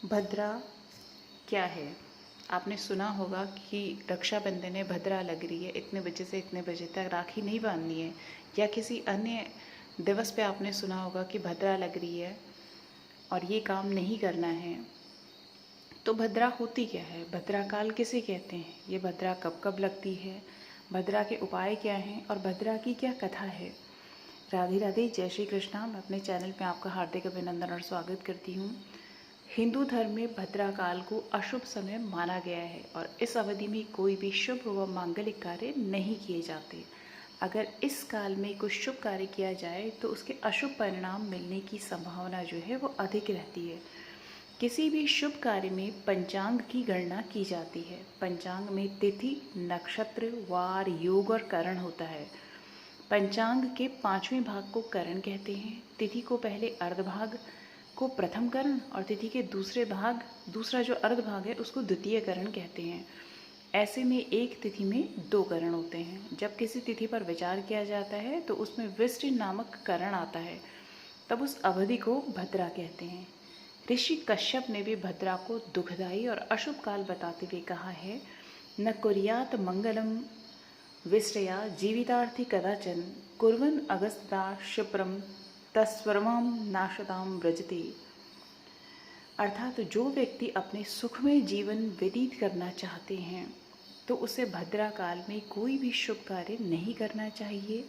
भद्रा क्या है? आपने सुना होगा कि रक्षाबंधन है, भद्रा लग रही है, इतने बजे से इतने बजे तक राखी नहीं बांधनी है, या किसी अन्य दिवस पे आपने सुना होगा कि भद्रा लग रही है और ये काम नहीं करना है। तो भद्रा होती क्या है? भद्रा काल किसे कहते हैं? ये भद्रा कब कब लगती है? भद्रा के उपाय क्या हैं और भद्रा की क्या कथा है? राधे राधे, जय श्री कृष्णा। मैं अपने चैनल पे आपका हार्दिक अभिनंदन और स्वागत करती हूँ। हिंदू धर्म में भद्रा काल को अशुभ समय माना गया है और इस अवधि में कोई भी शुभ व मांगलिक कार्य नहीं किए जाते। अगर इस काल में कुछ शुभ कार्य किया जाए तो उसके अशुभ परिणाम मिलने की संभावना जो है वो अधिक रहती है। किसी भी शुभ कार्य में पंचांग की गणना की जाती है। पंचांग में तिथि, नक्षत्र, वार, योग और करण होता है। पंचांग के 5वें भाग को करण कहते हैं। तिथि को पहले अर्धभाग को प्रथम करण और तिथि के दूसरा जो अर्ध भाग है उसको द्वितीय करण कहते हैं। ऐसे में एक तिथि में 2 करण होते हैं। जब किसी तिथि पर विचार किया जाता है तो उसमें विष्टि नामक करण आता है, तब उस अवधि को भद्रा कहते हैं। ऋषि कश्यप ने भी भद्रा को दुखदायी और अशुभ काल बताते हुए कहा है, न कुर्यात मंगलम विष्टया जीवितार्थी कदाचन कुर्वन् अगस्ता क्षिप्रम तस्वरमं नाशताम व्रजते। अर्थात जो व्यक्ति अपने सुखमय जीवन व्यतीत करना चाहते हैं तो उसे भद्रा काल में कोई भी शुभ कार्य नहीं करना चाहिए।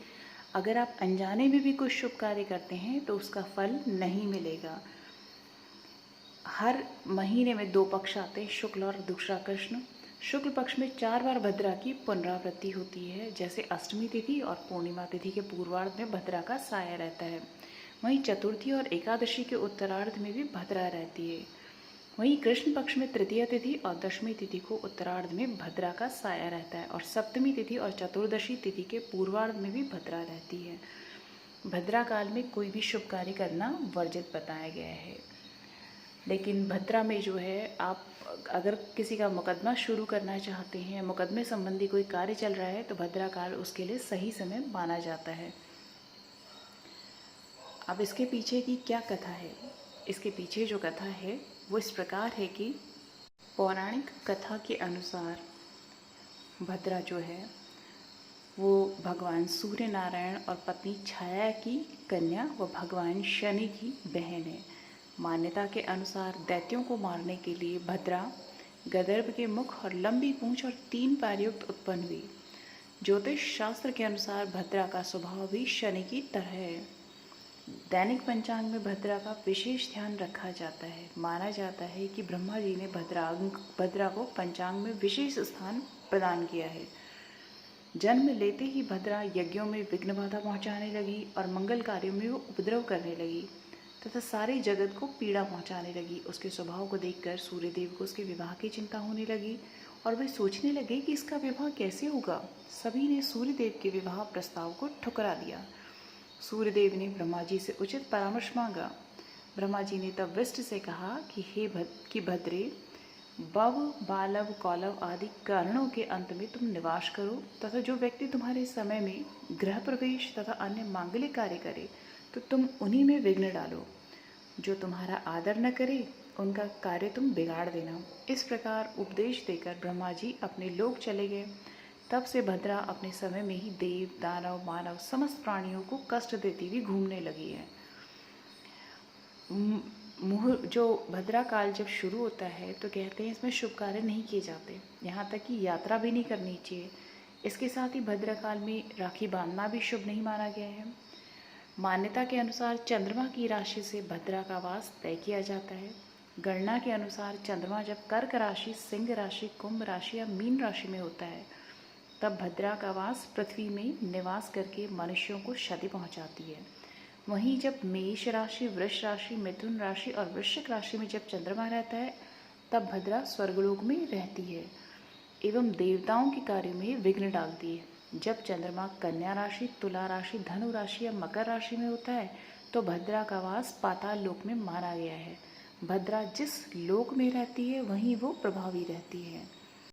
अगर आप अनजाने में भी कुछ शुभ कार्य करते हैं तो उसका फल नहीं मिलेगा। हर महीने में 2 पक्ष आते हैं, शुक्ल और दूसरा कृष्ण। शुक्ल पक्ष में 4 बार भद्रा की पुनरावृत्ति होती है, जैसे अष्टमी तिथि और पूर्णिमा तिथि के पूर्वार्ध में भद्रा का साया रहता है। वहीं चतुर्थी और एकादशी के उत्तरार्ध में भी भद्रा रहती है। वहीं कृष्ण पक्ष में तृतीया तिथि और दशमी तिथि को उत्तरार्ध में भद्रा का साया रहता है और सप्तमी तिथि और चतुर्दशी तिथि के पूर्वार्ध में भी भद्रा रहती है। भद्रा काल में कोई भी शुभ कार्य करना वर्जित बताया गया है। लेकिन भद्रा में जो है, आप अगर किसी का मुकदमा शुरू करना चाहते हैं, मुकदमे संबंधी कोई कार्य चल रहा है, तो भद्रा काल उसके लिए सही समय माना जाता है। अब इसके पीछे की क्या कथा है? इसके पीछे जो कथा है वो इस प्रकार है कि पौराणिक कथा के अनुसार भद्रा जो है वो भगवान सूर्य नारायण और पत्नी छाया की कन्या व भगवान शनि की बहन है। मान्यता के अनुसार दैत्यों को मारने के लिए भद्रा गदर्भ के मुख और लंबी पूंछ और 3 पैर युक्त उत्पन्न हुई। ज्योतिष शास्त्र के अनुसार भद्रा का स्वभाव भी शनि की तरह है। दैनिक पंचांग में भद्रा का विशेष ध्यान रखा जाता है। माना जाता है कि ब्रह्मा जी ने भद्रा को पंचांग में विशेष स्थान प्रदान किया है। जन्म लेते ही भद्रा यज्ञों में विघ्न बाधा पहुँचाने लगी और मंगल कार्यों में वो उपद्रव करने लगी तथा सारे जगत को पीड़ा पहुँचाने लगी। उसके स्वभाव को देखकर सूर्यदेव को उसके विवाह की चिंता होने लगी और वे सोचने लगे कि इसका विवाह कैसे होगा। सभी ने सूर्यदेव के विवाह प्रस्ताव को ठुकरा दिया। सूर्यदेव ने ब्रह्मा जी से उचित परामर्श मांगा। ब्रह्मा जी ने तब विष्ट से कहा कि भद्रे, बव, बालव, कौलव आदि कारणों के अंत में तुम निवास करो तथा जो व्यक्ति तुम्हारे समय में गृह प्रवेश तथा अन्य मांगलिक कार्य करे तो तुम उन्हीं में विघ्न डालो। जो तुम्हारा आदर न करे उनका कार्य तुम बिगाड़ देना। इस प्रकार उपदेश देकर ब्रह्मा जी अपने लोक चले गए। तब से भद्रा अपने समय में ही देव, दानव, मानव समस्त प्राणियों को कष्ट देती हुई घूमने लगी है। जो भद्रा काल जब शुरू होता है तो कहते हैं इसमें शुभ कार्य नहीं किए जाते, यहाँ तक कि यात्रा भी नहीं करनी चाहिए। इसके साथ ही भद्रा काल में राखी बांधना भी शुभ नहीं माना गया है। मान्यता के अनुसार चंद्रमा की राशि से भद्रा का वास तय किया जाता है। गणना के अनुसार चंद्रमा जब कर्क राशि, सिंह राशि, कुंभ राशि या मीन राशि में होता है तब भद्रा का वास पृथ्वी में निवास करके मनुष्यों को क्षति पहुंचाती है। वहीं जब मेष राशि, वृष राशि, मिथुन राशि और वृश्चिक राशि में जब चंद्रमा रहता है तब भद्रा स्वर्गलोक में रहती है एवं देवताओं के कार्यों में विघ्न डालती है। जब चंद्रमा कन्या राशि, तुला राशि, धनु राशि या मकर राशि में होता है तो भद्रा का वास पाताल लोक में माना गया है। भद्रा जिस लोक में रहती है वहीं वो प्रभावी रहती है।